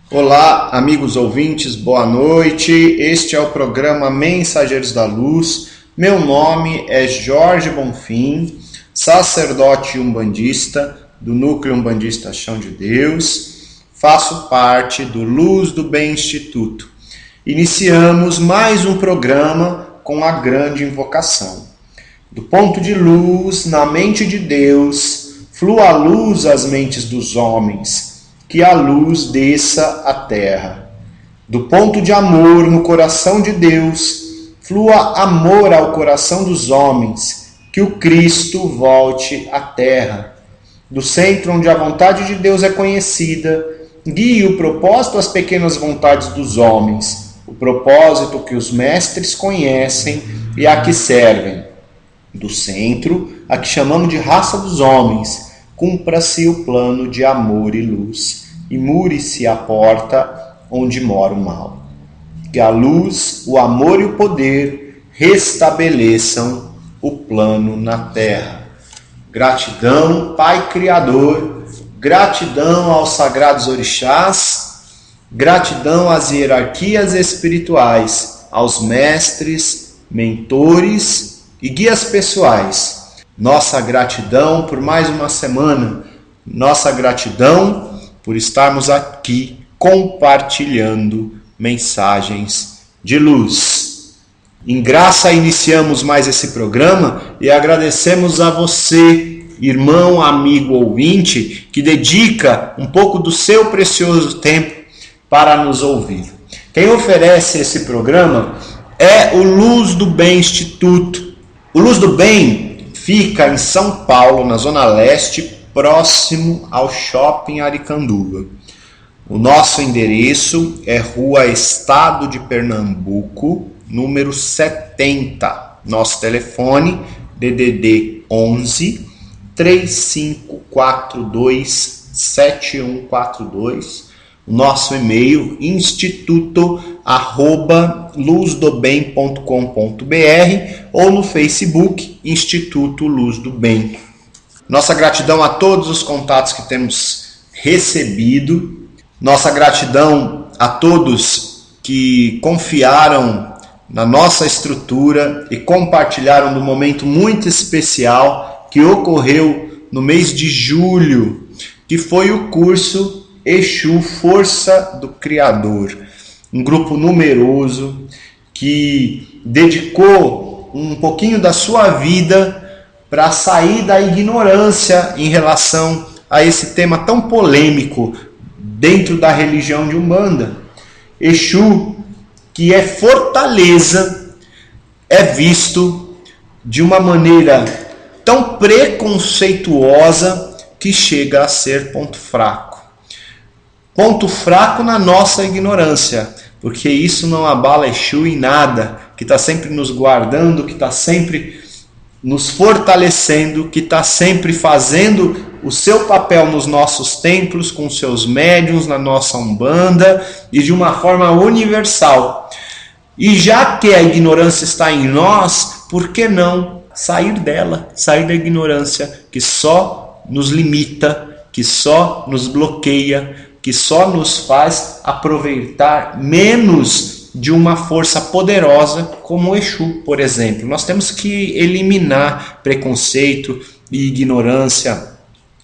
Olá, amigos ouvintes, boa noite. Este é o programa Mensageiros da Luz. Meu nome é Jorge Bonfim, sacerdote umbandista do Núcleo Umbandista Chão de Deus. Faço parte do Luz do Bem Instituto. Iniciamos mais um programa com a grande invocação. Do ponto de luz na mente de Deus, flua a luz às mentes dos homens, que a luz desça à terra. Do ponto de amor no coração de Deus, flua amor ao coração dos homens, que o Cristo volte à terra. Do centro onde a vontade de Deus é conhecida, guie o propósito às pequenas vontades dos homens, o propósito que os mestres conhecem e a que servem. Do centro, a que chamamos de raça dos homens, cumpra-se o plano de amor e luz, e mure-se a porta onde mora o mal. Que a luz, o amor e o poder restabeleçam o plano na terra. Gratidão, Pai Criador, gratidão aos sagrados orixás, gratidão às hierarquias espirituais, aos mestres, mentores e guias pessoais. Nossa gratidão por mais uma semana, nossa gratidão por estarmos aqui compartilhando mensagens de luz. Em graça iniciamos mais esse programa e agradecemos a você, irmão, amigo, ouvinte, que dedica um pouco do seu precioso tempo para nos ouvir. Quem oferece esse programa é o Luz do Bem Instituto. O Luz do Bem fica em São Paulo, na Zona Leste, próximo ao Shopping Aricanduva. O nosso endereço é Rua Estado de Pernambuco, número 70. Nosso telefone, DDD 11 3542 7142. O nosso e-mail, instituto@luzdobem.com.br ou no Facebook, Instituto Luz do Bem. Nossa gratidão a todos os contatos que temos recebido. Nossa gratidão a todos que confiaram na nossa estrutura e compartilharam do momento muito especial que ocorreu no mês de julho, que foi o curso Exu Força do Criador. Um grupo numeroso que dedicou um pouquinho da sua vida para sair da ignorância em relação a esse tema tão polêmico dentro da religião de Umbanda. Exu, que é fortaleza, é visto de uma maneira tão preconceituosa que chega a ser ponto fraco. Ponto fraco na nossa ignorância, porque isso não abala Exu em nada, que está sempre nos guardando, que está sempre nos fortalecendo, que está sempre fazendo o seu papel nos nossos templos, com seus médiuns, na nossa Umbanda e de uma forma universal. E já que a ignorância está em nós, por que não sair dela, sair da ignorância que só nos limita, que só nos bloqueia, que só nos faz aproveitar menos de uma força poderosa como o Exu, por exemplo. Nós temos que eliminar preconceito e ignorância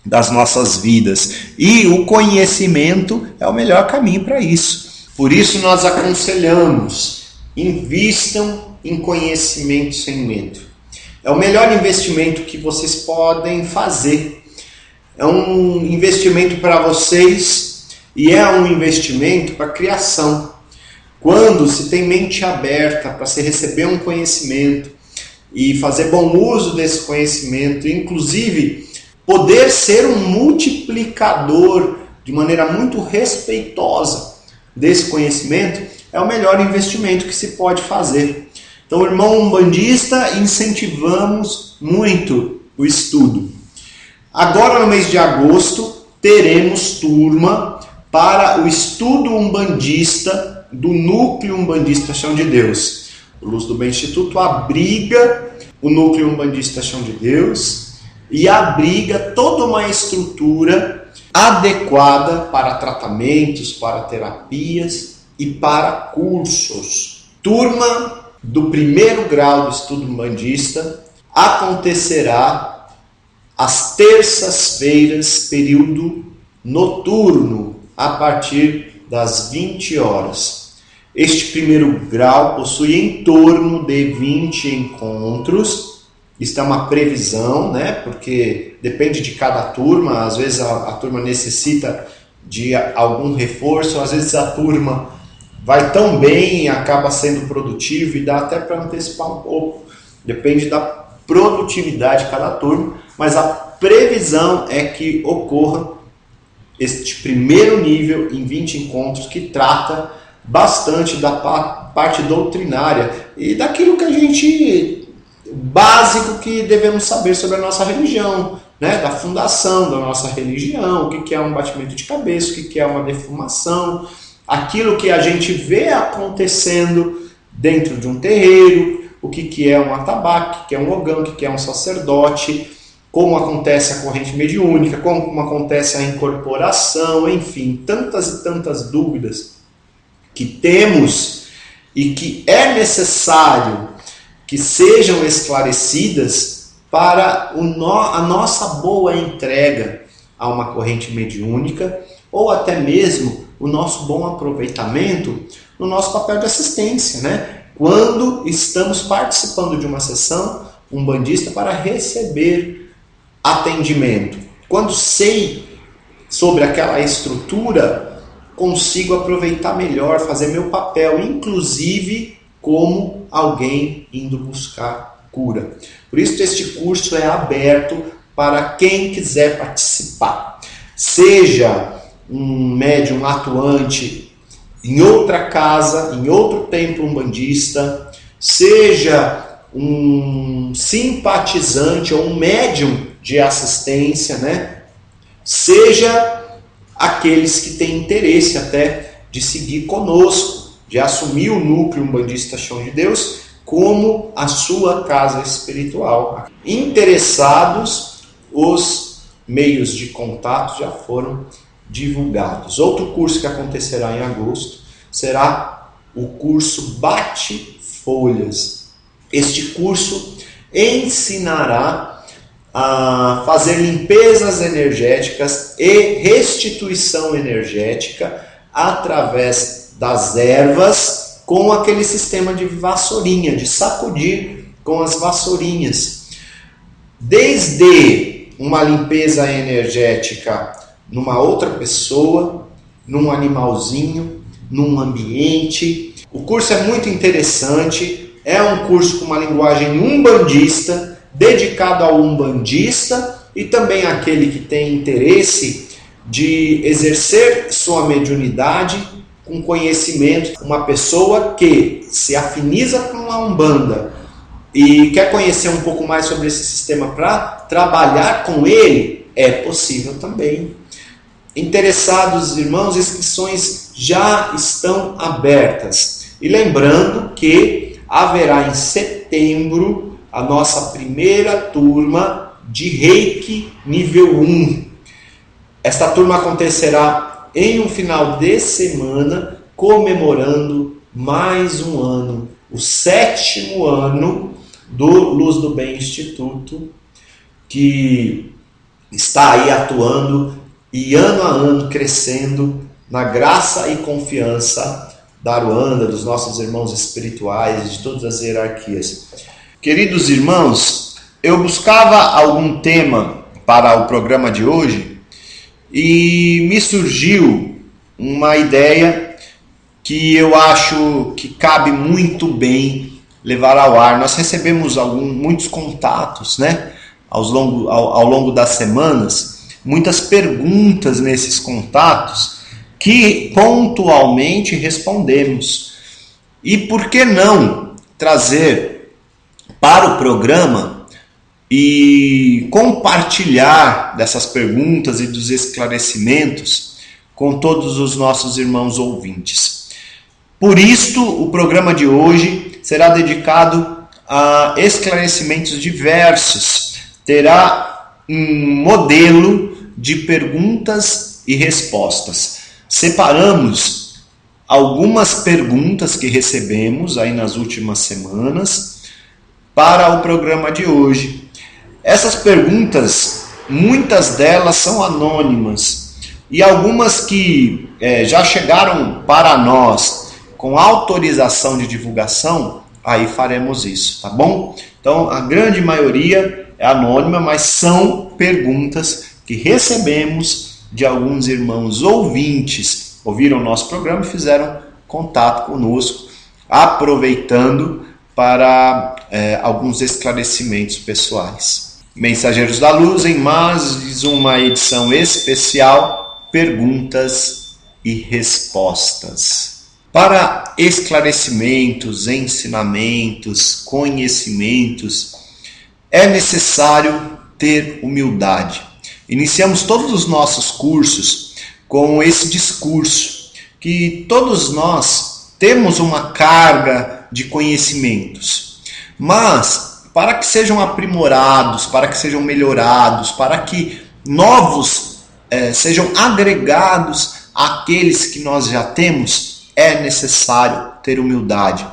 das nossas vidas. E o conhecimento é o melhor caminho para isso. Por isso nós aconselhamos, invistam em conhecimento sem medo. É o melhor investimento que vocês podem fazer. É um investimento para vocês e é um investimento para a criação. Quando se tem mente aberta para se receber um conhecimento e fazer bom uso desse conhecimento, inclusive poder ser um multiplicador de maneira muito respeitosa desse conhecimento, é o melhor investimento que se pode fazer. Então, irmão umbandista, incentivamos muito o estudo. Agora, no mês de agosto, teremos turma para o estudo umbandista do Núcleo Umbandista Chão de Deus. O Luz do Bem Instituto abriga o Núcleo Umbandista Chão de Deus e abriga toda uma estrutura adequada para tratamentos, para terapias e para cursos. Turma do primeiro grau do estudo umbandista acontecerá às terças-feiras, período noturno, a partir das 20 horas. Este primeiro grau possui em torno de 20 encontros. Isso é uma previsão, né? Porque depende de cada turma. Às vezes a turma necessita de algum reforço, às vezes a turma vai tão bem e acaba sendo produtivo e dá até para antecipar um pouco. Depende da produtividade de cada turma, mas a previsão é que ocorra este primeiro nível em 20 encontros, que trata bastante da parte doutrinária e daquilo que a gente básico que devemos saber sobre a nossa religião, né? Da fundação da nossa religião, o que é um batimento de cabeça, o que é uma defumação, aquilo que a gente vê acontecendo dentro de um terreiro, o que é um atabaque, o que é um ogã, o que é um sacerdote, como acontece a corrente mediúnica, como acontece a incorporação, enfim, tantas e tantas dúvidas que temos e que é necessário que sejam esclarecidas para a nossa boa entrega a uma corrente mediúnica ou até mesmo o nosso bom aproveitamento no nosso papel de assistência, né? Quando estamos participando de uma sessão umbandista para receber atendimento. Quando sei sobre aquela estrutura, consigo aproveitar melhor, fazer meu papel, inclusive como alguém indo buscar cura. Por isso este curso é aberto para quem quiser participar. Seja um médium atuante em outra casa, em outro templo umbandista, seja um simpatizante ou um médium de assistência, né? Seja aqueles que têm interesse até de seguir conosco, de assumir o núcleo umbandista Chão de Deus como a sua casa espiritual. Interessados, os meios de contato já foram divulgados. Outro curso que acontecerá em agosto será o curso Bate-Folhas. Este curso ensinará a fazer limpezas energéticas e restituição energética através das ervas, com aquele sistema de vassourinha, de sacudir com as vassourinhas. Desde uma limpeza energética numa outra pessoa, num animalzinho, num ambiente. O curso é muito interessante, é um curso com uma linguagem umbandista, dedicado ao umbandista e também àquele que tem interesse de exercer sua mediunidade com conhecimento. Uma pessoa que se afiniza com a Umbanda e quer conhecer um pouco mais sobre esse sistema para trabalhar com ele, é possível também. Interessados, irmãos, inscrições já estão abertas. E lembrando que haverá em setembro a nossa primeira turma de Reiki nível 1. Esta turma acontecerá em um final de semana, comemorando mais um ano, o 7º ano do Luz do Bem Instituto, que está aí atuando e ano a ano crescendo na graça e confiança da Aruanda, dos nossos irmãos espirituais, de todas as hierarquias. Queridos irmãos, eu buscava algum tema para o programa de hoje e me surgiu uma ideia que eu acho que cabe muito bem levar ao ar. Nós recebemos muitos contatos, né, ao longo das semanas, muitas perguntas nesses contatos que pontualmente respondemos. E por que não trazer para o programa e compartilhar dessas perguntas e dos esclarecimentos com todos os nossos irmãos ouvintes? Por isto, o programa de hoje será dedicado a esclarecimentos diversos. Terá um modelo de perguntas e respostas. Separamos algumas perguntas que recebemos aí nas últimas semanas para o programa de hoje. Essas perguntas, muitas delas são anônimas e algumas que já chegaram para nós com autorização de divulgação, aí faremos isso, tá bom? Então, a grande maioria é anônima, mas são perguntas que recebemos de alguns irmãos ouvintes, ouviram o nosso programa e fizeram contato conosco, aproveitando para alguns esclarecimentos pessoais. Mensageiros da Luz, em mais uma edição especial, perguntas e respostas. Para esclarecimentos, ensinamentos, conhecimentos, é necessário ter humildade. Iniciamos todos os nossos cursos com esse discurso, que todos nós temos uma carga de conhecimentos, mas para que sejam aprimorados, para que sejam melhorados, para que novos sejam agregados àqueles que nós já temos, é necessário ter humildade.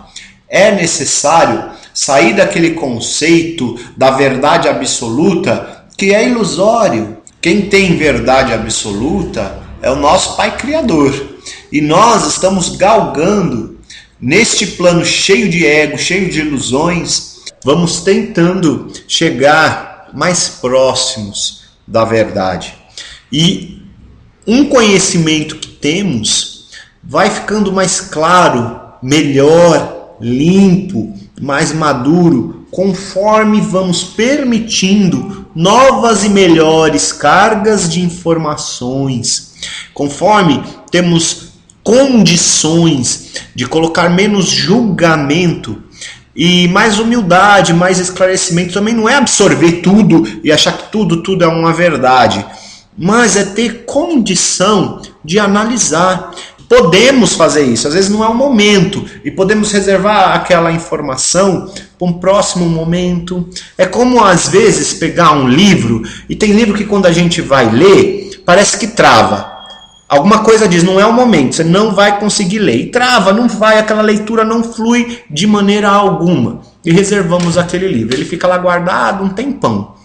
É necessário sair daquele conceito da verdade absoluta que é ilusório. Quem tem verdade absoluta é o nosso Pai Criador. E nós estamos galgando neste plano cheio de ego, cheio de ilusões. Vamos tentando chegar mais próximos da verdade. E um conhecimento que temos vai ficando mais claro, melhor, limpo, mais maduro, conforme vamos permitindo novas e melhores cargas de informações, conforme temos condições de colocar menos julgamento e mais humildade, mais esclarecimento. Também não é absorver tudo e achar que tudo é uma verdade, mas é ter condição de analisar. Podemos fazer isso, às vezes não é o momento, e podemos reservar aquela informação para um próximo momento. É como às vezes pegar um livro, e tem livro que quando a gente vai ler, parece que trava. Alguma coisa diz, não é o momento, você não vai conseguir ler. E trava, não vai, aquela leitura não flui de maneira alguma. E reservamos aquele livro, ele fica lá guardado um tempão.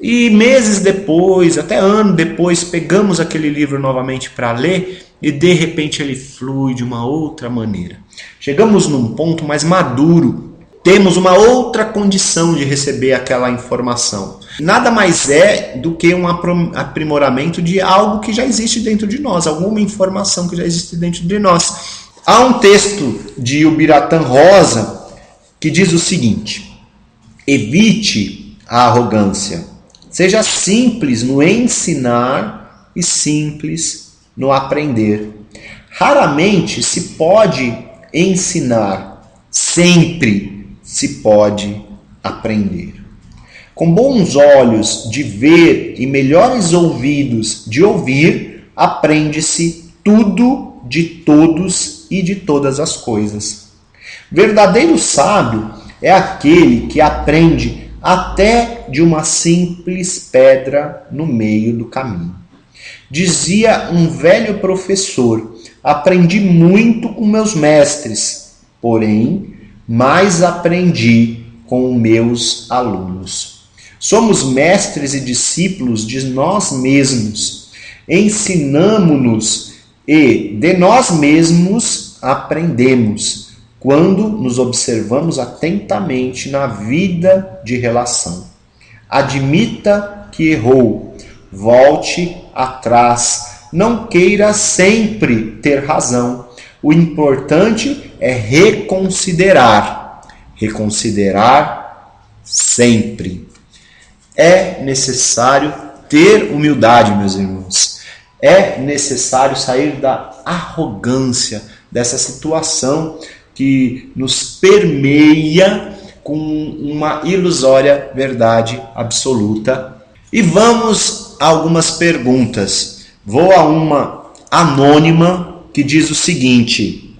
E meses depois, até ano depois, pegamos aquele livro novamente para ler e de repente ele flui de uma outra maneira. Chegamos num ponto mais maduro, temos uma outra condição de receber aquela informação. Nada mais é do que um aprimoramento de algo que já existe dentro de nós, alguma informação que já existe dentro de nós. Há um texto de Ubiratã Rosa que diz o seguinte: evite a arrogância. Seja simples no ensinar e simples no aprender. Raramente se pode ensinar, sempre se pode aprender. Com bons olhos de ver e melhores ouvidos de ouvir, aprende-se tudo de todos e de todas as coisas. Verdadeiro sábio é aquele que aprende até de uma simples pedra no meio do caminho. Dizia um velho professor: aprendi muito com meus mestres, porém, mais aprendi com meus alunos. Somos mestres e discípulos de nós mesmos. Ensinamo-nos e de nós mesmos aprendemos quando nos observamos atentamente na vida de relação. Admita que errou, volte atrás, não queira sempre ter razão. O importante é reconsiderar sempre. É necessário ter humildade, meus irmãos. É necessário sair da arrogância, dessa situação que nos permeia com uma ilusória verdade absoluta. E vamos a algumas perguntas. Vou a uma anônima que diz o seguinte: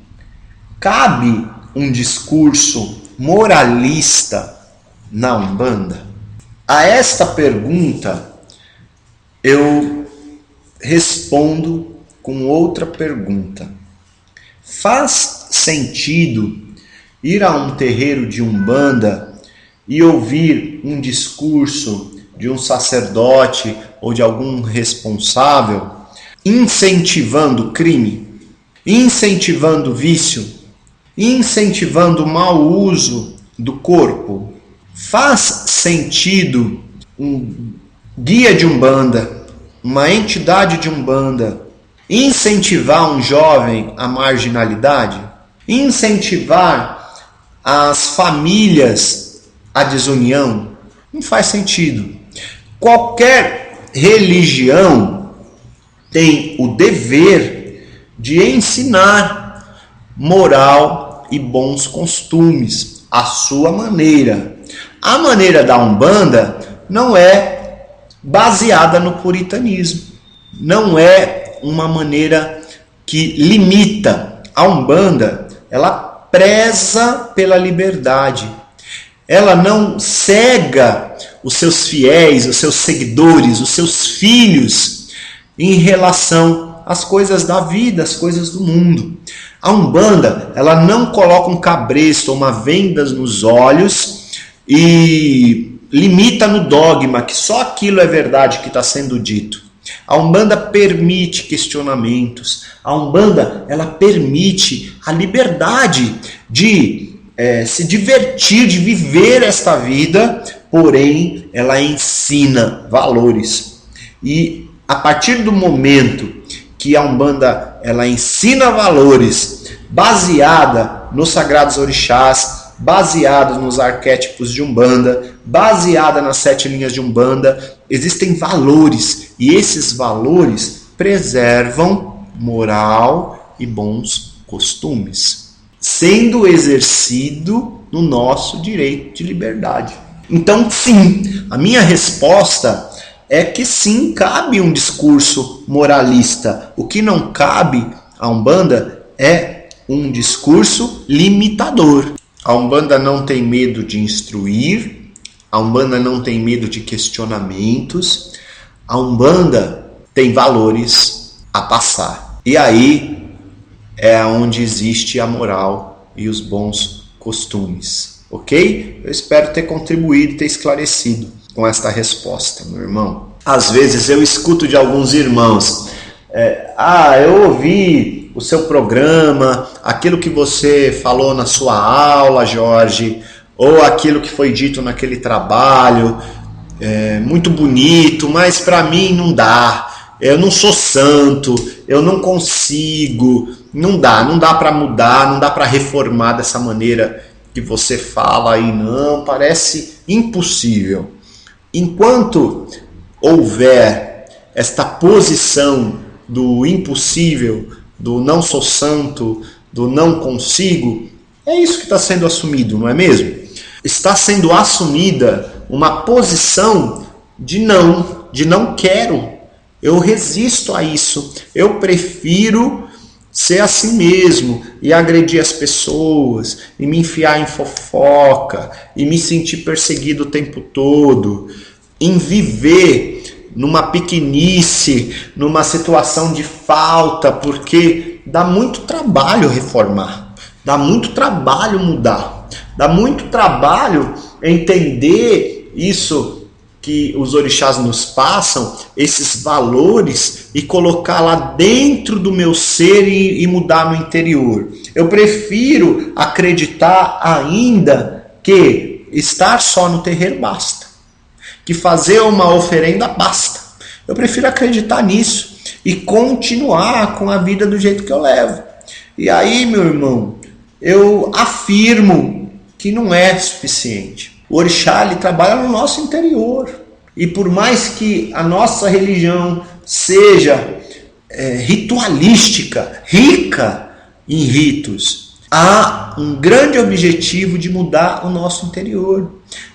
cabe um discurso moralista na Umbanda? A esta pergunta eu respondo com outra pergunta. Faz sentido ir a um terreiro de Umbanda e ouvir um discurso de um sacerdote ou de algum responsável incentivando crime, incentivando vício, incentivando o mau uso do corpo? Faz sentido um guia de Umbanda, uma entidade de Umbanda, incentivar um jovem à marginalidade? Incentivar as famílias à desunião? Não faz sentido. Qualquer religião tem o dever de ensinar moral e bons costumes, à sua maneira. A maneira da Umbanda não é baseada no puritanismo, não é uma maneira que limita. A Umbanda, ela preza pela liberdade, ela não cega os seus fiéis, os seus seguidores, os seus filhos em relação às coisas da vida, às coisas do mundo. A Umbanda, ela não coloca um cabresto ou uma venda nos olhos e limita no dogma que só aquilo é verdade que está sendo dito. A Umbanda permite questionamentos. A Umbanda, ela permite a liberdade de se divertir, de viver esta vida, porém ela ensina valores. E a partir do momento que a Umbanda ela ensina valores baseada nos sagrados orixás, baseada nos arquétipos de Umbanda, baseada nas 7 linhas de Umbanda, existem valores e esses valores preservam moral e bons costumes, sendo exercido no nosso direito de liberdade. Então, sim, a minha resposta é que sim, cabe um discurso moralista. O que não cabe à Umbanda é um discurso limitador. A Umbanda não tem medo de instruir, a Umbanda não tem medo de questionamentos, a Umbanda tem valores a passar. E aí é onde existe a moral e os bons costumes, ok? Eu espero ter contribuído, ter esclarecido com esta resposta, meu irmão. Às vezes eu escuto de alguns irmãos, eu ouvi o seu programa, aquilo que você falou na sua aula, Jorge, ou aquilo que foi dito naquele trabalho, muito bonito, mas para mim não dá, eu não sou santo, eu não consigo, não dá para mudar, não dá para reformar dessa maneira que você fala aí, não, parece impossível. Enquanto houver esta posição do impossível, do não sou santo, do não consigo, é isso que está sendo assumido, não é mesmo? Está sendo assumida uma posição de não quero, eu resisto a isso, eu prefiro ser assim mesmo e agredir as pessoas e me enfiar em fofoca e me sentir perseguido o tempo todo, em viver numa pequenice, numa situação de falta, porque dá muito trabalho reformar, dá muito trabalho mudar, dá muito trabalho entender isso que os orixás nos passam, esses valores, e colocar lá dentro do meu ser e mudar no interior. Eu prefiro acreditar ainda que estar só no terreiro basta, que fazer uma oferenda basta. Eu prefiro acreditar nisso e continuar com a vida do jeito que eu levo. E aí, meu irmão, eu afirmo que não é suficiente. O orixá, ele trabalha no nosso interior. E por mais que a nossa religião seja ritualística, rica em ritos, há um grande objetivo de mudar o nosso interior,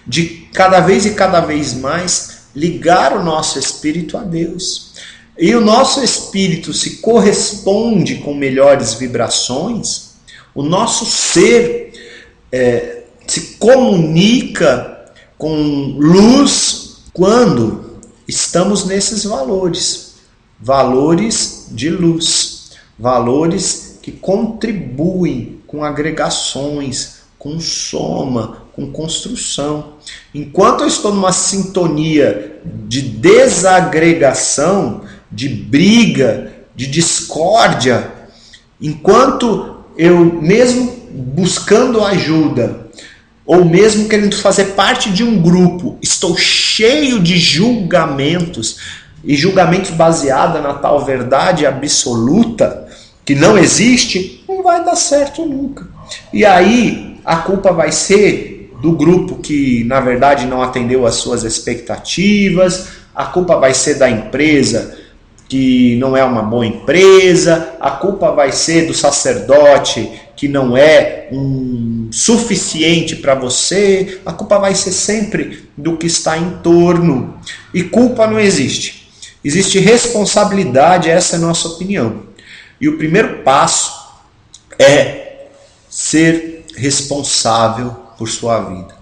de cada vez mais ligar o nosso espírito a Deus. E o nosso espírito se corresponde com melhores vibrações, o nosso ser se comunica com luz quando estamos nesses valores. Valores de luz. Valores que contribuem com agregações, com soma, com construção. Enquanto eu estou numa sintonia de desagregação, de briga, de discórdia, enquanto eu, mesmo buscando ajuda, ou mesmo querendo fazer parte de um grupo, estou cheio de julgamentos, e julgamentos baseados na tal verdade absoluta, que não existe, não vai dar certo nunca. E aí a culpa vai ser do grupo que na verdade não atendeu às suas expectativas, a culpa vai ser da empresa que não é uma boa empresa, a culpa vai ser do sacerdote que não é suficiente para você, a culpa vai ser sempre do que está em torno. E culpa não existe. Existe responsabilidade, essa é a nossa opinião. E o primeiro passo é ser responsável por sua vida.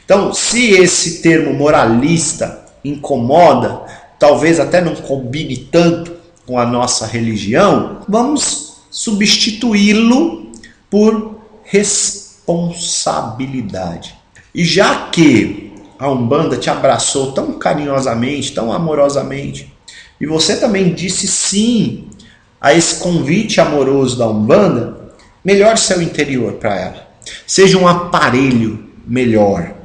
Então, se esse termo moralista incomoda, talvez até não combine tanto com a nossa religião, vamos substituí-lo por responsabilidade. E já que a Umbanda te abraçou tão carinhosamente, tão amorosamente, e você também disse sim a esse convite amoroso da Umbanda, melhore seu interior para ela. Seja um aparelho melhor.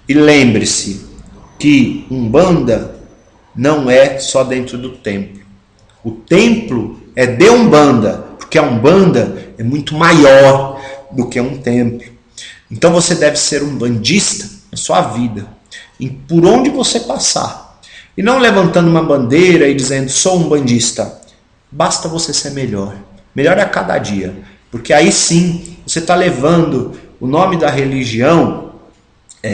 E lembre-se que Umbanda não é só dentro do templo. O templo é de Umbanda, porque a Umbanda é muito maior do que um templo. Então você deve ser um bandista na sua vida, por onde você passar. E não levantando uma bandeira e dizendo, sou um bandista. Basta você ser melhor. Melhor a cada dia. Porque aí sim, você está levando o nome da religião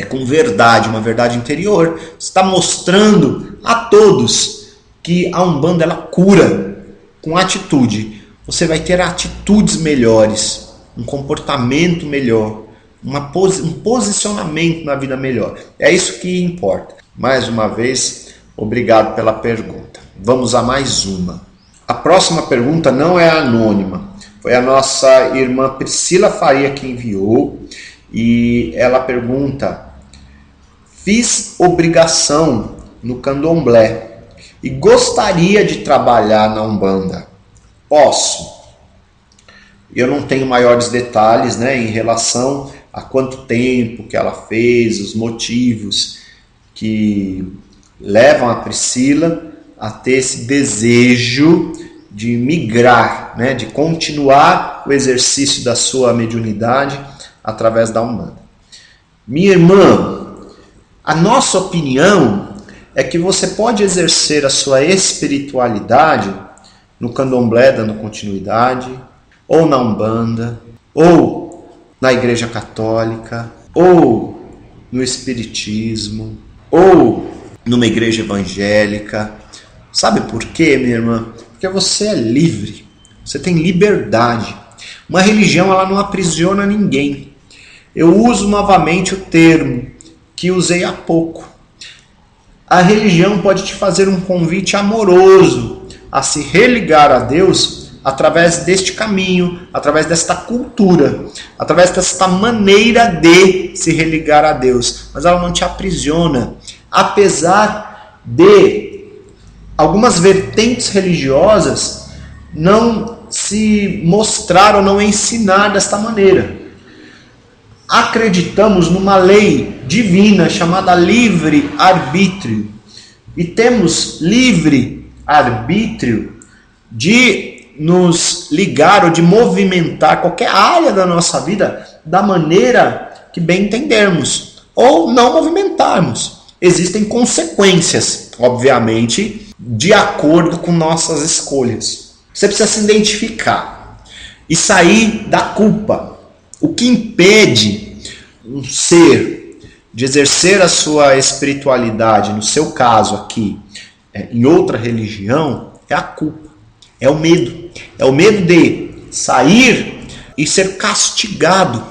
com verdade, uma verdade interior. Você está mostrando a todos que a Umbanda ela cura com atitude. Você vai ter atitudes melhores, um comportamento melhor, um posicionamento na vida melhor. É isso que importa. Mais uma vez, obrigado pela pergunta. Vamos a mais uma. A próxima pergunta não é anônima. Foi a nossa irmã Priscila Faria que enviou. E ela pergunta: fiz obrigação no candomblé e gostaria de trabalhar na Umbanda. Posso? Eu não tenho maiores detalhes, em relação a quanto tempo que ela fez, os motivos que levam a Priscila a ter esse desejo de migrar, de continuar o exercício da sua mediunidade através da Umbanda. Minha irmã, a nossa opinião é que você pode exercer a sua espiritualidade no candomblé, dando continuidade, ou na Umbanda, ou na Igreja Católica, ou no Espiritismo, ou numa igreja evangélica. Sabe por quê, minha irmã? Porque você é livre, você tem liberdade. Uma religião ela não aprisiona ninguém. Eu uso novamente o termo que usei há pouco. A religião pode te fazer um convite amoroso a se religar a Deus através deste caminho, através desta cultura, através desta maneira de se religar a Deus. Mas ela não te aprisiona. Apesar de algumas vertentes religiosas não se mostrar ou não ensinar desta maneira. Acreditamos numa lei divina chamada livre-arbítrio. E temos livre-arbítrio de nos ligar ou de movimentar qualquer área da nossa vida da maneira que bem entendermos. Ou não movimentarmos. Existem consequências, obviamente, de acordo com nossas escolhas. Você precisa se identificar e sair da culpa. O que impede um ser de exercer a sua espiritualidade, no seu caso aqui, em outra religião, é a culpa, é o medo. É o medo de sair e ser castigado.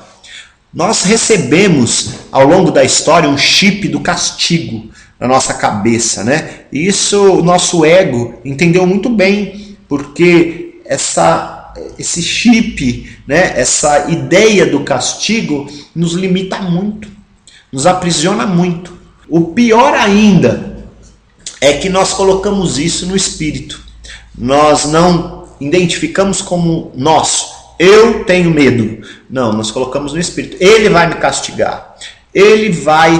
Nós recebemos, ao longo da história, um chip do castigo. na nossa cabeça, né? Isso o nosso ego entendeu muito bem, porque esse chip, né? Essa ideia do castigo nos limita muito, nos aprisiona muito. O pior ainda é que nós colocamos isso no espírito. Nós não identificamos como nosso. Eu tenho medo. Não, nós colocamos no espírito. Ele vai me castigar. Ele vai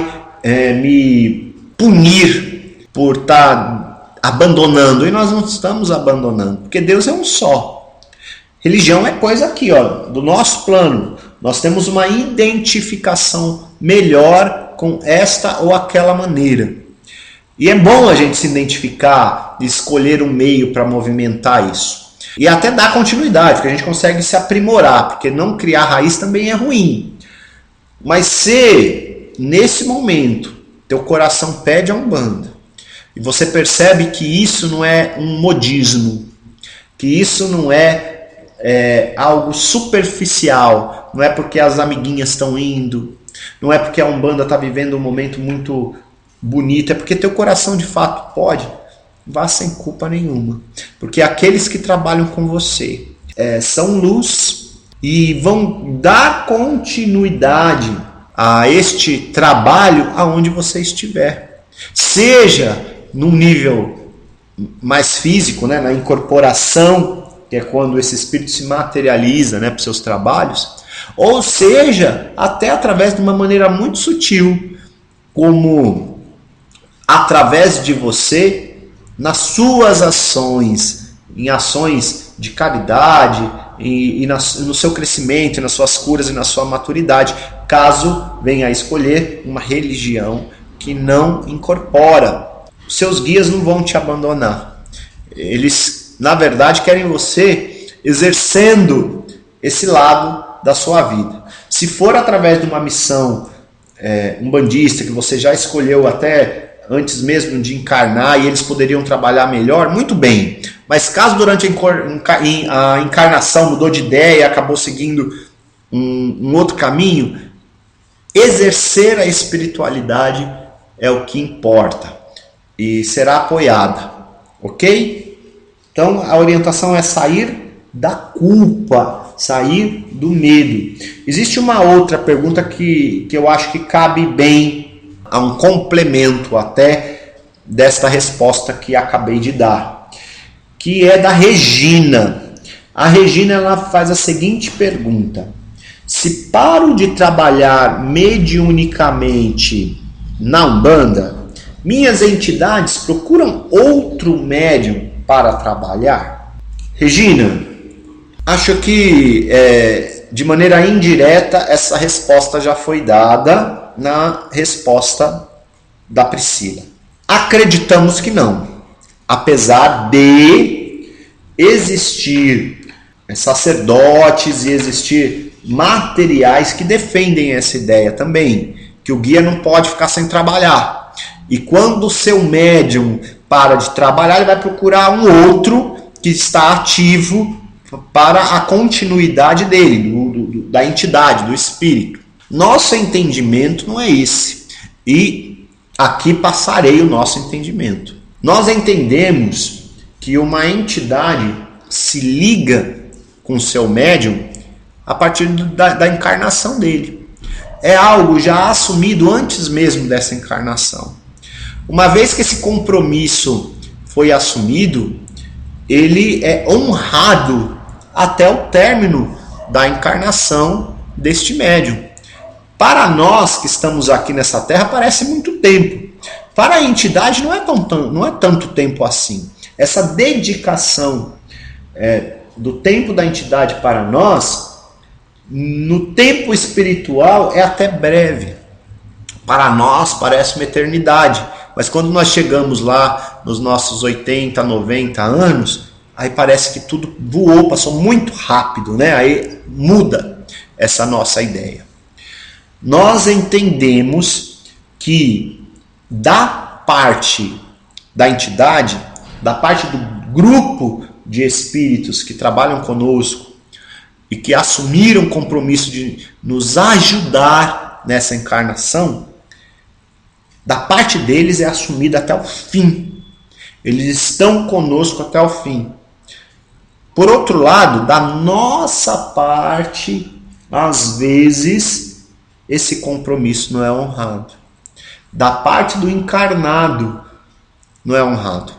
me punir por estar abandonando. E nós não estamos abandonando, porque Deus é um só. Religião é coisa aqui, ó, do nosso plano. Nós temos uma identificação melhor com esta ou aquela maneira. E é bom a gente se identificar e escolher um meio para movimentar isso. E até dar continuidade, porque a gente consegue se aprimorar, porque não criar raiz também é ruim. Mas se nesse momento teu coração pede a Umbanda e você percebe que isso não é um modismo, que isso não é algo superficial, não é porque as amiguinhas estão indo, não é porque a Umbanda está vivendo um momento muito bonito, é porque teu coração de fato pode, vá sem culpa nenhuma, porque aqueles que trabalham com você são luz e vão dar continuidade a este trabalho aonde você estiver, seja num nível mais físico, né, na incorporação, que é quando esse espírito se materializa, né, para os seus trabalhos, ou seja, até através de uma maneira muito sutil, como através de você, nas suas ações, em ações de caridade, e no seu crescimento, nas suas curas e na sua maturidade, caso venha a escolher uma religião que não incorpora. Os seus guias não vão te abandonar. Eles, na verdade, querem você exercendo esse lado da sua vida. Se for através de uma missão umbandista, que você já escolheu até antes mesmo de encarnar e eles poderiam trabalhar melhor, muito bem. Mas caso durante a encarnação mudou de ideia e acabou seguindo um outro caminho, exercer a espiritualidade é o que importa e será apoiada, ok? Então a orientação é sair da culpa, sair do medo. Existe uma outra pergunta que eu acho que cabe bem a um complemento até desta resposta que acabei de dar, que é da Regina. A Regina, ela faz a seguinte pergunta: se paro de trabalhar mediunicamente na Umbanda, minhas entidades procuram outro médium para trabalhar? Regina, acho que de maneira indireta essa resposta já foi dada na resposta da Priscila. Acreditamos que não, apesar de existir sacerdotes e existir materiais que defendem essa ideia também, que o guia não pode ficar sem trabalhar. E quando o seu médium para de trabalhar, ele vai procurar um outro que está ativo para a continuidade dele, da entidade, do espírito. Nosso entendimento não é esse. E aqui passarei o nosso entendimento. Nós entendemos que uma entidade se liga com o seu médium a partir da encarnação dele. É algo já assumido antes mesmo dessa encarnação. Uma vez que esse compromisso foi assumido, ele é honrado até o término da encarnação deste médium. Para nós que estamos aqui nessa terra parece muito tempo. Para a entidade não é tanto tempo assim. Essa dedicação do tempo da entidade para nós, no tempo espiritual, é até breve. Para nós parece uma eternidade. Mas quando nós chegamos lá nos nossos 80, 90 anos, aí parece que tudo voou, passou muito rápido, né? Aí muda essa nossa ideia. Nós entendemos que da parte da entidade, da parte do grupo de espíritos que trabalham conosco e que assumiram o compromisso de nos ajudar nessa encarnação, da parte deles é assumida até o fim. Eles estão conosco até o fim. Por outro lado, da nossa parte, às vezes, esse compromisso não é honrado. Da parte do encarnado, não é honrado.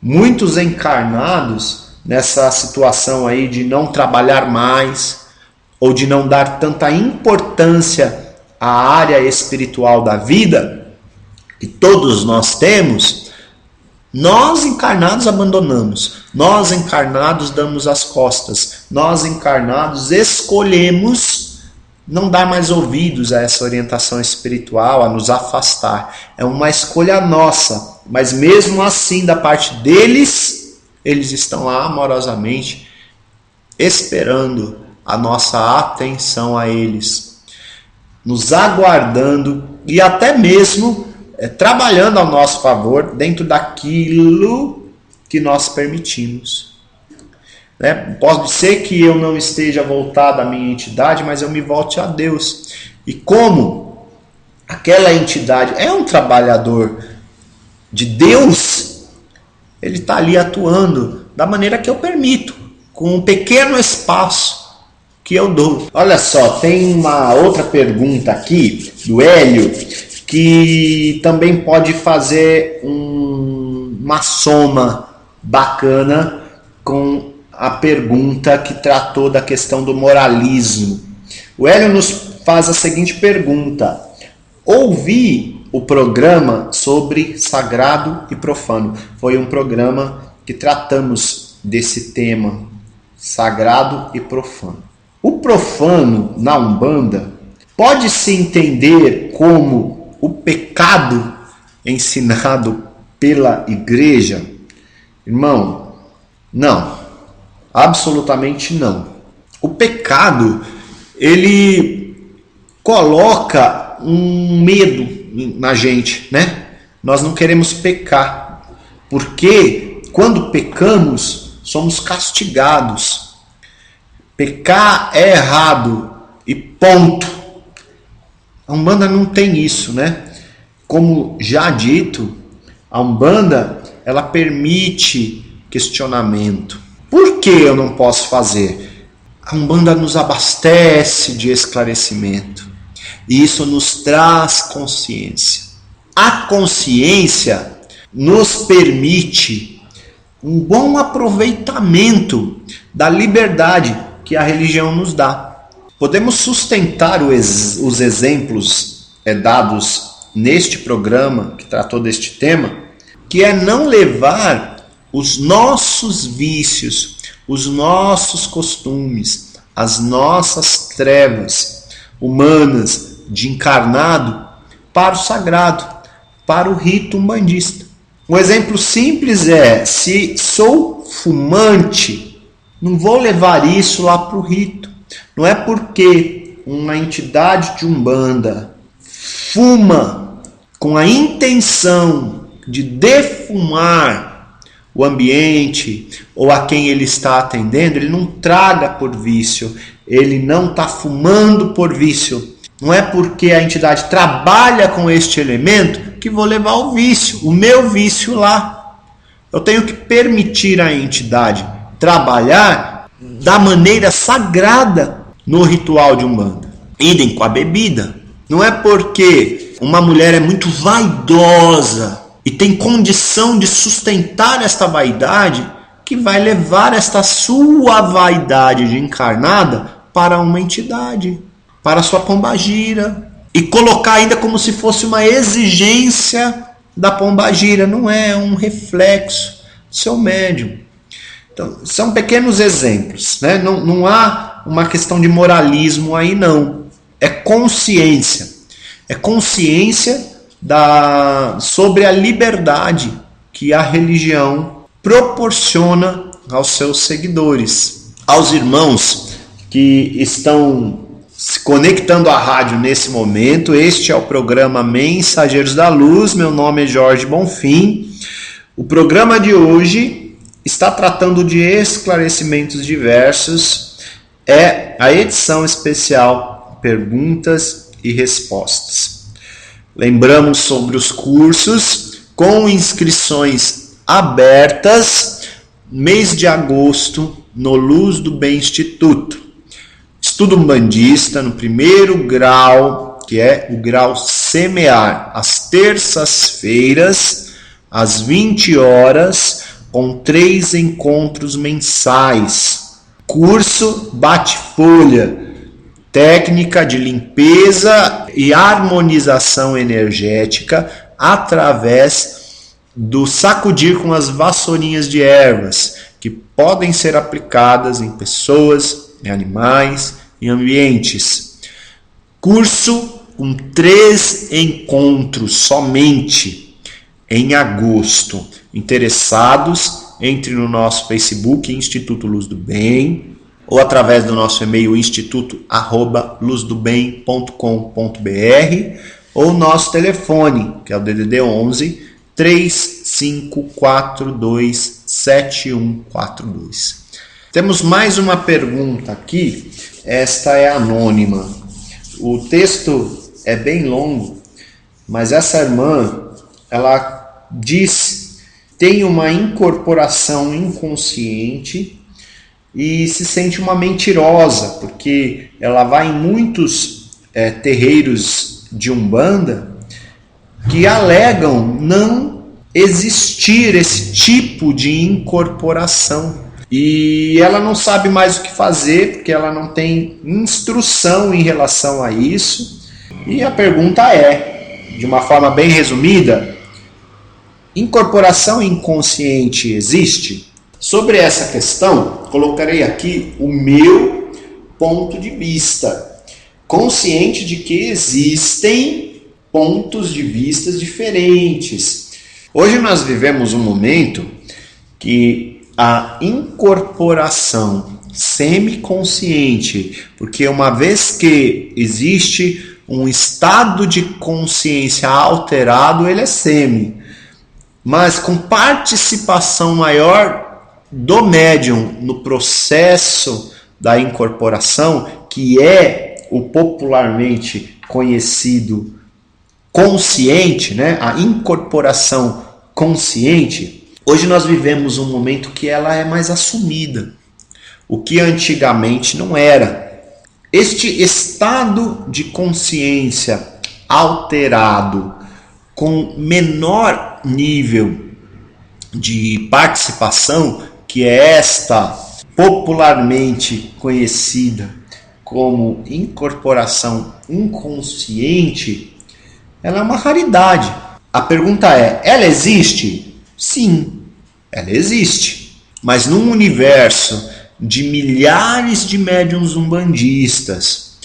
Muitos encarnados, nessa situação aí de não trabalhar mais, ou de não dar tanta importância à área espiritual da vida, que todos nós temos, nós encarnados abandonamos, nós encarnados damos as costas, nós encarnados escolhemos não dar mais ouvidos a essa orientação espiritual, a nos afastar. É uma escolha nossa, mas mesmo assim, da parte deles, eles estão lá amorosamente esperando a nossa atenção a eles, nos aguardando e até mesmo trabalhando ao nosso favor dentro daquilo que nós permitimos. Pode ser que eu não esteja voltado à minha entidade, mas eu me volte a Deus. E como aquela entidade é um trabalhador de Deus, ele está ali atuando da maneira que eu permito, com um pequeno espaço que eu dou. Olha só, tem uma outra pergunta aqui do Hélio, que também pode fazer uma soma bacana com a pergunta que tratou da questão do moralismo. O Hélio nos faz a seguinte pergunta: ouvi o programa sobre sagrado e profano. Foi um programa que tratamos desse tema, sagrado e profano. O profano na Umbanda pode-se entender como o pecado ensinado pela igreja? Irmão, não. Absolutamente não. O pecado, ele coloca um medo na gente, né? Nós não queremos pecar, porque quando pecamos, somos castigados. Pecar é errado e ponto. A Umbanda não tem isso, né? Como já dito, a Umbanda, ela permite questionamento. Por que eu não posso fazer? A Umbanda nos abastece de esclarecimento. E isso nos traz consciência. A consciência nos permite um bom aproveitamento da liberdade que a religião nos dá. Podemos sustentar os exemplos dados neste programa que tratou deste tema, que é não levar os nossos vícios, os nossos costumes, as nossas trevas humanas de encarnado para o sagrado, para o rito umbandista. Um exemplo simples é: se sou fumante, não vou levar isso lá para o rito. Não é porque uma entidade de Umbanda fuma com a intenção de defumar o ambiente ou a quem ele está atendendo, ele não traga por vício, ele não está fumando por vício. Não é porque a entidade trabalha com este elemento que vou levar o vício, o meu vício lá. Eu tenho que permitir à entidade trabalhar da maneira sagrada no ritual de Umbanda. Idem com a bebida. Não é porque uma mulher é muito vaidosa e tem condição de sustentar esta vaidade que vai levar esta sua vaidade de encarnada para uma entidade, para a sua pombagira, e colocar ainda como se fosse uma exigência da pombagira. Não é um reflexo do seu médium. Então, são pequenos exemplos, né? Não há uma questão de moralismo aí, não. É consciência. É consciência sobre a liberdade que a religião proporciona aos seus seguidores. Aos irmãos que estão se conectando à rádio nesse momento, este é o programa Mensageiros da Luz. Meu nome é Jorge Bonfim. O programa de hoje está tratando de esclarecimentos diversos. É a edição especial Perguntas e Respostas. Lembramos sobre os cursos com inscrições abertas, mês de agosto, no Luz do Bem Instituto. Estudo umbandista no primeiro grau, que é o grau semear, às terças-feiras, às 20 horas, com 3 encontros mensais. Curso Bate-Folha, técnica de limpeza e harmonização energética através do sacudir com as vassourinhas de ervas, que podem ser aplicadas em pessoas, em animais, em ambientes. Curso com 3 encontros somente em agosto. Interessados, entre no nosso Facebook, Instituto Luz do Bem, ou através do nosso e-mail instituto@luzdobem.com.br, ou nosso telefone, que é o DDD 11 3542 7142. Temos mais uma pergunta aqui, esta é anônima. O texto é bem longo, mas essa irmã, ela diz, tem uma incorporação inconsciente e se sente uma mentirosa, porque ela vai em muitos terreiros de Umbanda que alegam não existir esse tipo de incorporação. E ela não sabe mais o que fazer, porque ela não tem instrução em relação a isso. E a pergunta é, de uma forma bem resumida, incorporação inconsciente existe? Sobre essa questão, colocarei aqui o meu ponto de vista, consciente de que existem pontos de vista diferentes. Hoje nós vivemos um momento que a incorporação semiconsciente, porque uma vez que existe um estado de consciência alterado, ele é semi, mas com participação maior do médium no processo da incorporação, que é o popularmente conhecido consciente, né? A incorporação consciente. Hoje nós vivemos um momento que ela é mais assumida, o que antigamente não era. Este estado de consciência alterado, com menor nível de participação, que é esta popularmente conhecida como incorporação inconsciente, ela é uma raridade. A pergunta é, ela existe? Sim, ela existe. Mas num universo de milhares de médiuns umbandistas,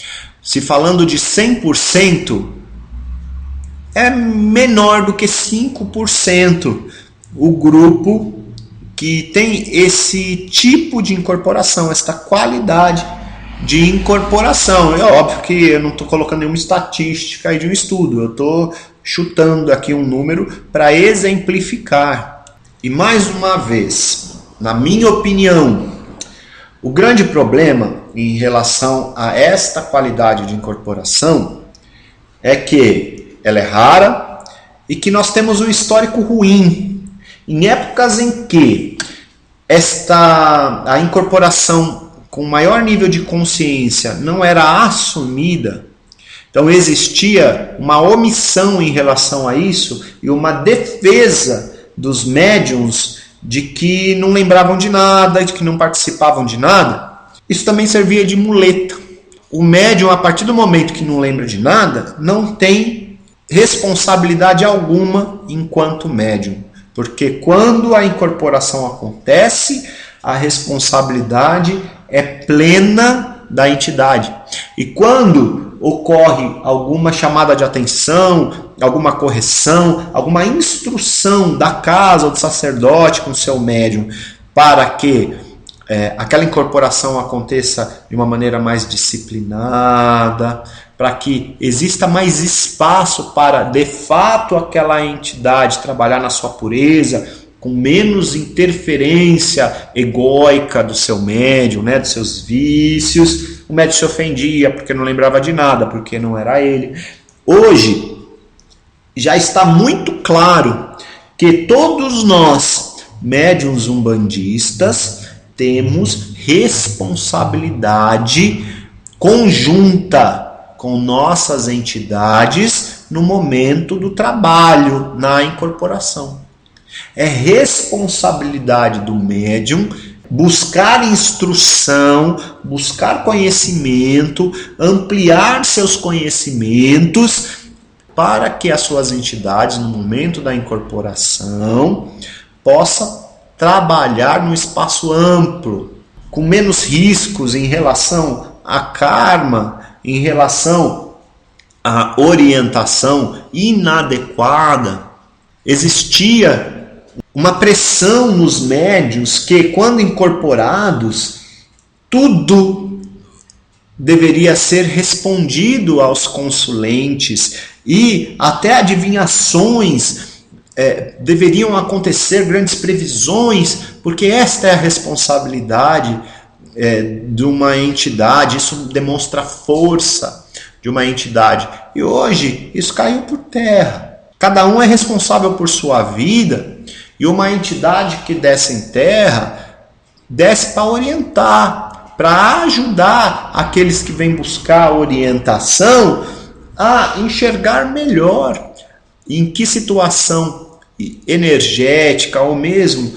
se falando de 100%, é menor do que 5% o grupo que tem esse tipo de incorporação, esta qualidade de incorporação. É óbvio que eu não estou colocando nenhuma estatística aí de um estudo, eu estou chutando aqui um número para exemplificar. E mais uma vez, na minha opinião, o grande problema em relação a esta qualidade de incorporação é que ela é rara e que nós temos um histórico ruim. Em épocas em que a incorporação com maior nível de consciência não era assumida, então existia uma omissão em relação a isso e uma defesa dos médiuns de que não lembravam de nada, de que não participavam de nada. Isso também servia de muleta. O médium, a partir do momento que não lembra de nada, não tem responsabilidade alguma enquanto médium. Porque quando a incorporação acontece, a responsabilidade é plena da entidade. E quando ocorre alguma chamada de atenção, alguma correção, alguma instrução da casa ou do sacerdote com o seu médium para que aquela incorporação aconteça de uma maneira mais disciplinada, para que exista mais espaço para, de fato, aquela entidade trabalhar na sua pureza, com menos interferência egóica do seu médium, né, dos seus vícios. O médium se ofendia porque não lembrava de nada, porque não era ele. Hoje, já está muito claro que todos nós, médiuns umbandistas, temos responsabilidade conjunta com nossas entidades no momento do trabalho, na incorporação. É responsabilidade do médium buscar instrução, buscar conhecimento, ampliar seus conhecimentos para que as suas entidades, no momento da incorporação, possam trabalhar no espaço amplo, com menos riscos em relação a karma, em relação à orientação inadequada. Existia uma pressão nos médiuns que, quando incorporados, tudo deveria ser respondido aos consulentes e até adivinhações deveriam acontecer, grandes previsões, porque esta é a responsabilidade de uma entidade, isso demonstra a força de uma entidade. E hoje isso caiu por terra. Cada um é responsável por sua vida e uma entidade que desce em terra, desce para orientar, para ajudar aqueles que vêm buscar orientação a enxergar melhor em que situação energética ou mesmo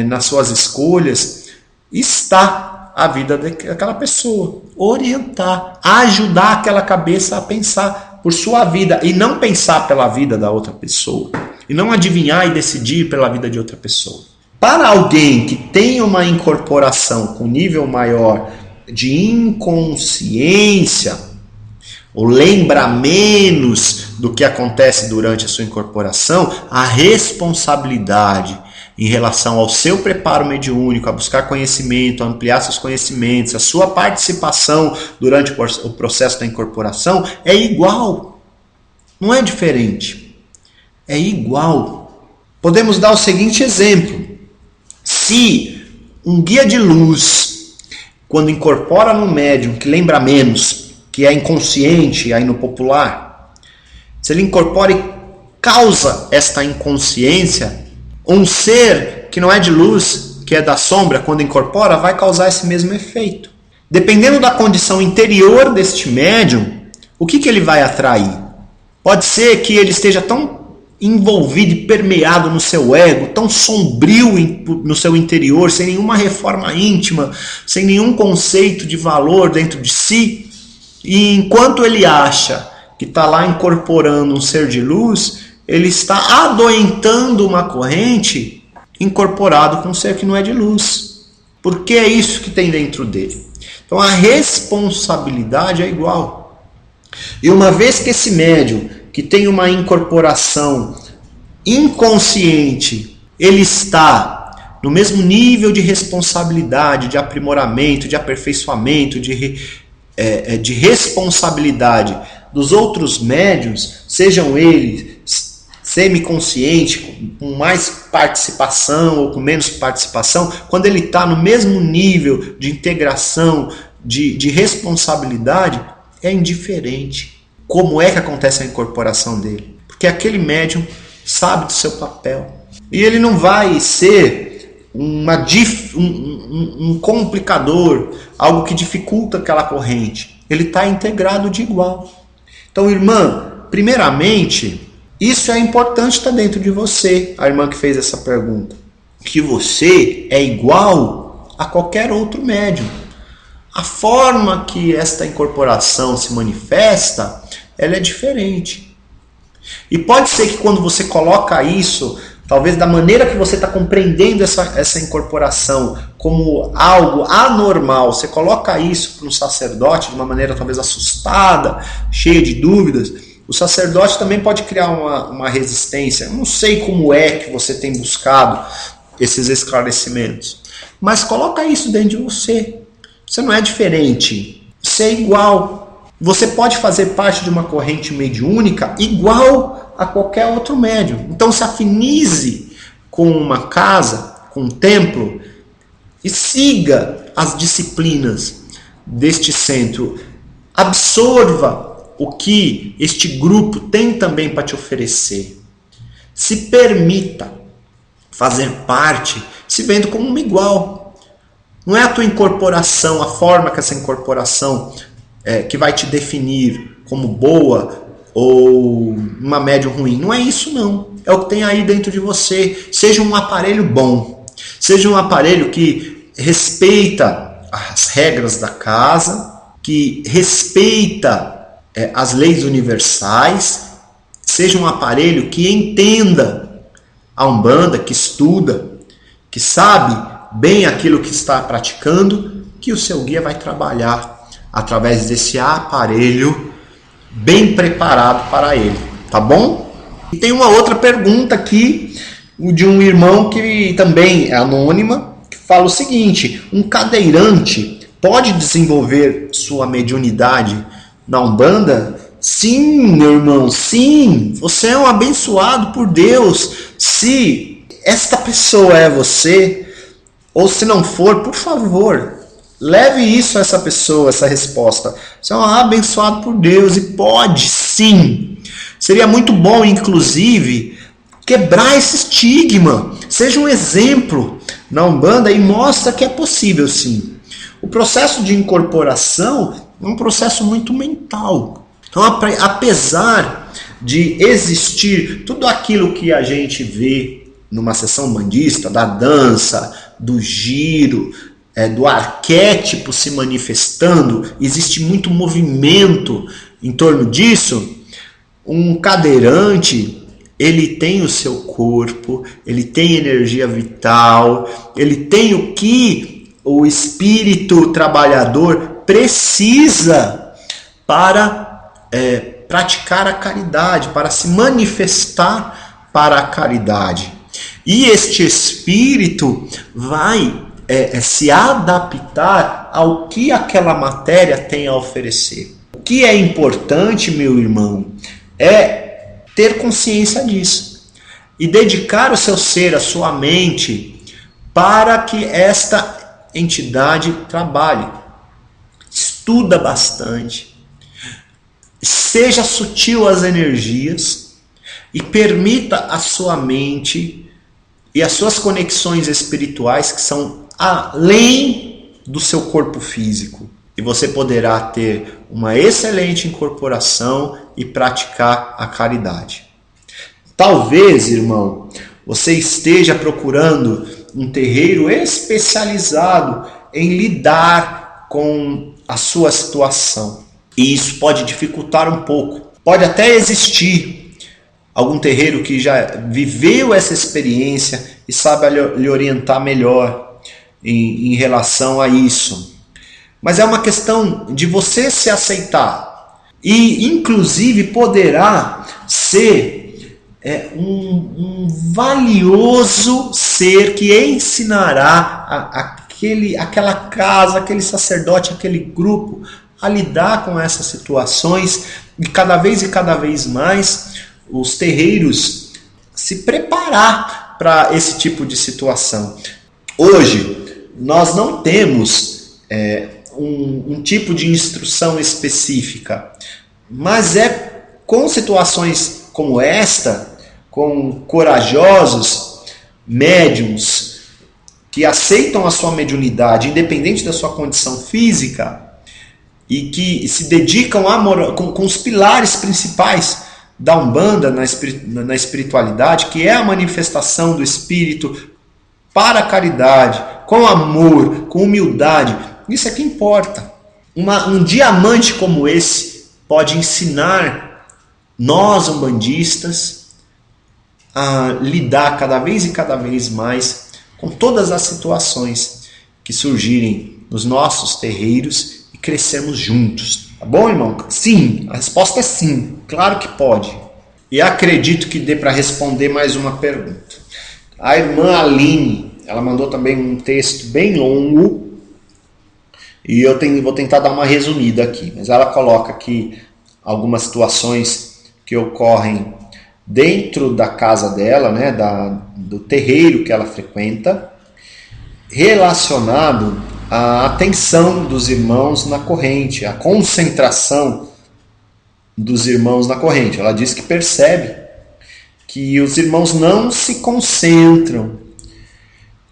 nas suas escolhas está a vida daquela pessoa. Orientar, ajudar aquela cabeça a pensar por sua vida e não pensar pela vida da outra pessoa. E não adivinhar e decidir pela vida de outra pessoa. Para alguém que tem uma incorporação com nível maior de inconsciência, ou lembra menos do que acontece durante a sua incorporação, a responsabilidade em relação ao seu preparo mediúnico, a buscar conhecimento, a ampliar seus conhecimentos, a sua participação durante o processo da incorporação é igual. Não é diferente. É igual. Podemos dar o seguinte exemplo. Se um guia de luz, quando incorpora no médium que lembra menos, que é inconsciente aí no popular, se ele incorpora e causa esta inconsciência, um ser que não é de luz, que é da sombra, quando incorpora, vai causar esse mesmo efeito. Dependendo da condição interior deste médium, o que ele vai atrair? Pode ser que ele esteja tão envolvido e permeado no seu ego, tão sombrio no seu interior, sem nenhuma reforma íntima, sem nenhum conceito de valor dentro de si, e enquanto ele acha que está lá incorporando um ser de luz, ele está adoentando uma corrente incorporado com um ser que não é de luz. Porque é isso que tem dentro dele. Então a responsabilidade é igual. E uma vez que esse médium que tem uma incorporação inconsciente, ele está no mesmo nível de responsabilidade, de aprimoramento, de aperfeiçoamento, de responsabilidade dos outros médiuns, sejam eles semiconsciente, com mais participação ou com menos participação, quando ele está no mesmo nível de integração, de responsabilidade, é indiferente. Como é que acontece a incorporação dele? Porque aquele médium sabe do seu papel. E ele não vai ser um complicador, algo que dificulta aquela corrente. Ele está integrado de igual. Então, irmã, primeiramente, isso é importante estar dentro de você, a irmã que fez essa pergunta. Que você é igual a qualquer outro médium. A forma que esta incorporação se manifesta, ela é diferente. E pode ser que quando você coloca isso, talvez da maneira que você está compreendendo essa incorporação como algo anormal, você coloca isso para um sacerdote de uma maneira talvez assustada, cheia de dúvidas, o sacerdote também pode criar uma resistência. Eu não sei como é que você tem buscado esses esclarecimentos, mas coloca isso dentro de você. Você não é diferente, você é igual. Você pode fazer parte de uma corrente mediúnica igual a qualquer outro médium. Então se afinize com uma casa, com um templo, e siga as disciplinas deste centro. Absorva o que este grupo tem também para te oferecer. Se permita fazer parte, se vendo como um igual. Não é a tua incorporação, a forma que essa incorporação que vai te definir como boa ou uma médium ruim. Não é isso, não. É o que tem aí dentro de você. Seja um aparelho bom. Seja um aparelho que respeita as regras da casa, que respeita as leis universais. Seja um aparelho que entenda a Umbanda, que estuda, que sabe bem aquilo que está praticando, que o seu guia vai trabalhar através desse aparelho bem preparado para ele, tá bom? E tem uma outra pergunta aqui, de um irmão que também é anônima, que fala o seguinte: um cadeirante pode desenvolver sua mediunidade na Umbanda? Sim, meu irmão, sim, você é um abençoado por Deus. Se esta pessoa é você, ou se não for, por favor, leve isso a essa pessoa, essa resposta. Você é um abençoado por Deus e pode sim. Seria muito bom, inclusive, quebrar esse estigma. Seja um exemplo na Umbanda e mostra que é possível sim. O processo de incorporação é um processo muito mental. Então, apesar de existir tudo aquilo que a gente vê numa sessão bandista, da dança, do giro, do arquétipo se manifestando, existe muito movimento em torno disso. Um cadeirante, ele tem o seu corpo, ele tem energia vital, ele tem o que o espírito trabalhador precisa para praticar a caridade, para se manifestar para a caridade. E este espírito vai se adaptar ao que aquela matéria tem a oferecer. O que é importante, meu irmão, é ter consciência disso e dedicar o seu ser, a sua mente, para que esta entidade trabalhe. Estuda bastante. Seja sutil as energias e permita a sua mente e as suas conexões espirituais, que são além do seu corpo físico. E você poderá ter uma excelente incorporação e praticar a caridade. Talvez, irmão, você esteja procurando um terreiro especializado em lidar com a sua situação. E isso pode dificultar um pouco. Pode até existir algum terreiro que já viveu essa experiência e sabe lhe orientar melhor em relação a isso. Mas é uma questão de você se aceitar. E, inclusive, poderá ser um valioso ser que ensinará aquela casa, aquele sacerdote, aquele grupo a lidar com essas situações, e cada vez mais os terreiros se preparar para esse tipo de situação. Hoje nós não temos um tipo de instrução específica, mas com situações como esta, com corajosos médiuns que aceitam a sua mediunidade independente da sua condição física, e que se dedicam com os pilares principais da Umbanda na espiritualidade, que é a manifestação do espírito para a caridade, com amor, com humildade. Isso é que importa. Um diamante como esse pode ensinar nós, umbandistas, a lidar cada vez mais com todas as situações que surgirem nos nossos terreiros, crescermos juntos, tá bom, irmão? Sim, a resposta é sim, claro que pode. E acredito que dê para responder mais uma pergunta. A irmã Aline, ela mandou também um texto bem longo e eu vou tentar dar uma resumida aqui, mas ela coloca aqui algumas situações que ocorrem dentro da casa dela, né, do terreiro que ela frequenta, relacionado a atenção dos irmãos na corrente, a concentração dos irmãos na corrente. Ela diz que percebe que os irmãos não se concentram,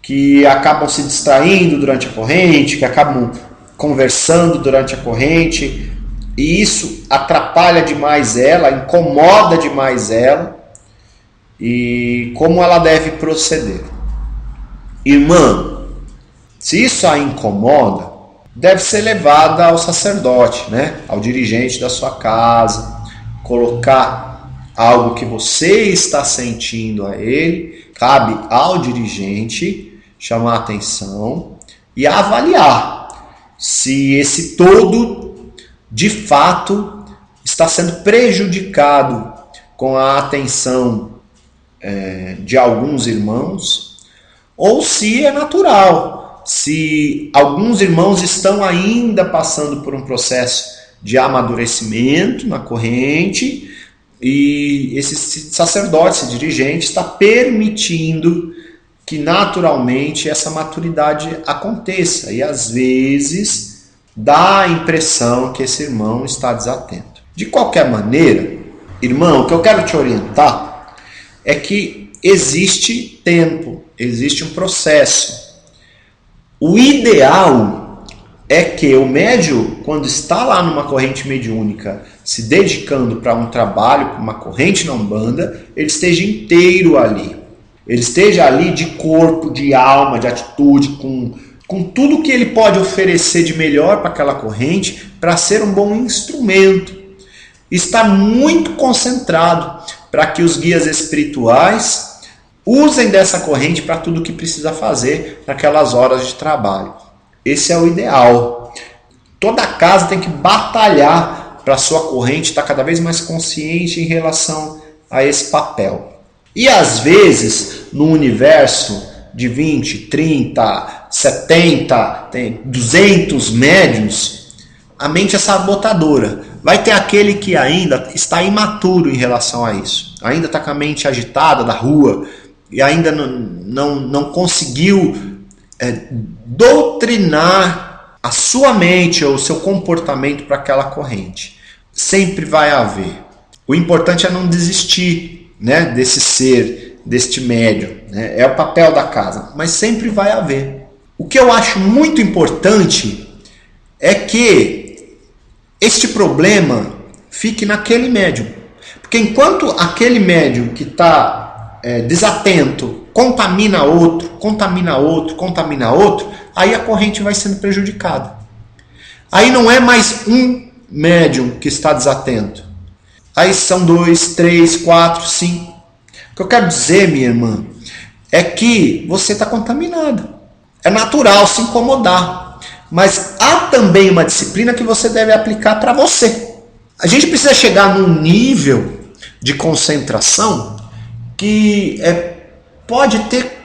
que acabam se distraindo durante a corrente, que acabam conversando durante a corrente, e isso atrapalha demais ela, incomoda demais ela, e como ela deve proceder. Irmã, se isso a incomoda, deve ser levada ao sacerdote, né? Ao dirigente da sua casa, colocar algo que você está sentindo a ele, cabe ao dirigente chamar a atenção e avaliar se esse todo, de fato, está sendo prejudicado com a atenção de alguns irmãos, ou se é natural, se alguns irmãos estão ainda passando por um processo de amadurecimento na corrente e esse sacerdote, esse dirigente, está permitindo que naturalmente essa maturidade aconteça e às vezes dá a impressão que esse irmão está desatento. De qualquer maneira, irmão, o que eu quero te orientar é que existe tempo, existe um processo. O ideal é que o médium, quando está lá numa corrente mediúnica, se dedicando para um trabalho, para uma corrente na Umbanda, ele esteja inteiro ali. Ele esteja ali de corpo, de alma, de atitude, com tudo que ele pode oferecer de melhor para aquela corrente, para ser um bom instrumento. Está muito concentrado para que os guias espirituais usem dessa corrente para tudo o que precisa fazer naquelas horas de trabalho. Esse é o ideal. Toda casa tem que batalhar para a sua corrente estar cada vez mais consciente em relação a esse papel. E às vezes, no universo de 20, 30, 70, tem 200 médiuns, a mente é sabotadora. Vai ter aquele que ainda está imaturo em relação a isso. Ainda está com a mente agitada da rua e ainda não conseguiu doutrinar a sua mente ou o seu comportamento para aquela corrente. Sempre vai haver. O importante é não desistir, né, desse ser, deste médium, né? É o papel da casa, mas sempre vai haver. O que eu acho muito importante é que este problema fique naquele médium, porque enquanto aquele médium que está desatento contamina outro, aí a corrente vai sendo prejudicada. Aí não é mais um médium que está desatento. Aí são 2, 3, 4, 5. O que eu quero dizer, minha irmã, é que você está contaminada. É natural se incomodar. Mas há também uma disciplina que você deve aplicar para você. A gente precisa chegar num nível de concentração que pode ter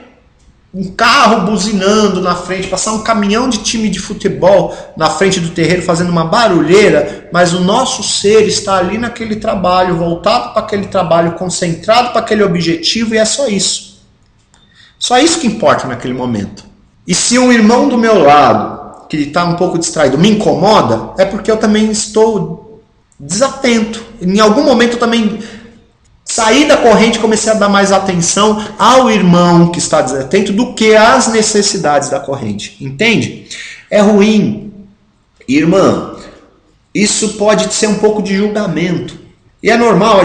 um carro buzinando na frente, passar um caminhão de time de futebol na frente do terreiro fazendo uma barulheira, mas o nosso ser está ali naquele trabalho, voltado para aquele trabalho, concentrado para aquele objetivo, e é só isso. Só isso que importa naquele momento. E se um irmão do meu lado, que está um pouco distraído, me incomoda, é porque eu também estou desatento. Em algum momento eu também saí da corrente e comecei a dar mais atenção ao irmão que está desatento do que às necessidades da corrente. Entende? É ruim. Irmã, isso pode ser um pouco de julgamento. E é normal,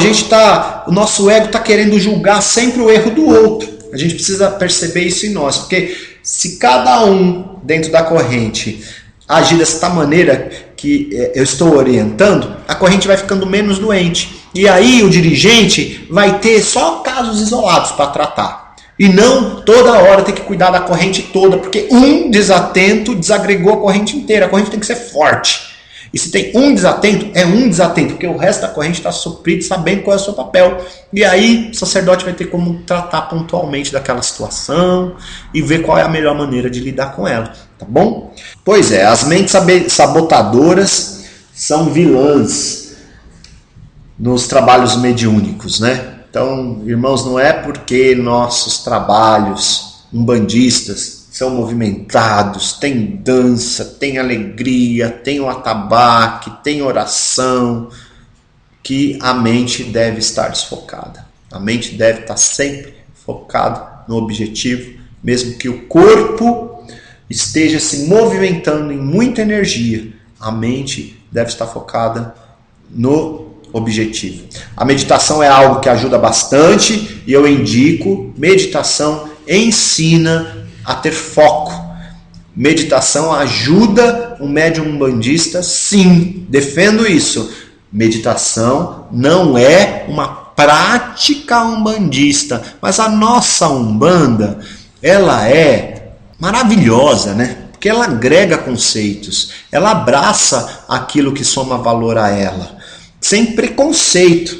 o nosso ego está querendo julgar sempre o erro do outro. A gente precisa perceber isso em nós, porque se cada um dentro da corrente agir dessa maneira que eu estou orientando, a corrente vai ficando menos doente. E aí o dirigente vai ter só casos isolados para tratar. E não toda hora ter que cuidar da corrente toda, porque um desatento desagregou a corrente inteira. A corrente tem que ser forte. E se tem um desatento, é um desatento, porque o resto da corrente está suprido, sabendo qual é o seu papel. E aí o sacerdote vai ter como tratar pontualmente daquela situação e ver qual é a melhor maneira de lidar com ela. Tá bom? Pois é, as mentes sabotadoras são vilãs nos trabalhos mediúnicos, né? Então, irmãos, não é porque nossos trabalhos umbandistas são movimentados, tem dança, tem alegria, tem o atabaque, tem oração, que a mente deve estar desfocada. A mente deve estar sempre focada no objetivo, mesmo que o corpo esteja se movimentando em muita energia. A mente deve estar focada no objetivo. A meditação é algo que ajuda bastante e eu indico. Meditação ensina a ter foco. Meditação ajuda o médium umbandista, sim, defendo isso. Meditação não é uma prática umbandista, mas a nossa Umbanda, ela é maravilhosa, né? Porque ela agrega conceitos, ela abraça aquilo que soma valor a ela, sem preconceito.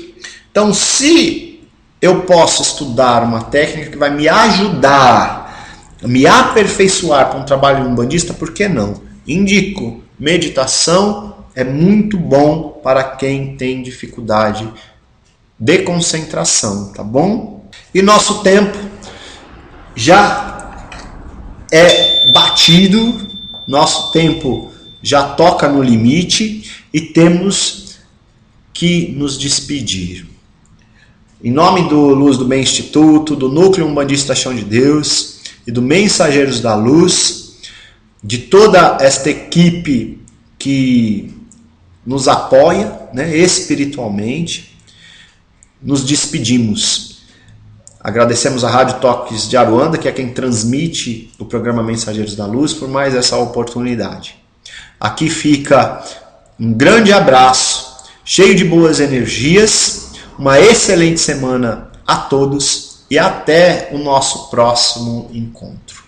Então, se eu posso estudar uma técnica que vai me ajudar, me aperfeiçoar para um trabalho umbandista, por que não? Indico, meditação é muito bom para quem tem dificuldade de concentração, tá bom? E nosso tempo já é batido, nosso tempo já toca no limite e temos que nos despedir. Em nome do Luz do Bem Instituto, do Núcleo Umbandista Chão de Deus e do Mensageiros da Luz, de toda esta equipe que nos apoia, né, espiritualmente, nos despedimos. Agradecemos a Rádio Toques de Aruanda, que é quem transmite o programa Mensageiros da Luz, por mais essa oportunidade. Aqui fica um grande abraço, cheio de boas energias, uma excelente semana a todos e até o nosso próximo encontro.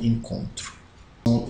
Encontro.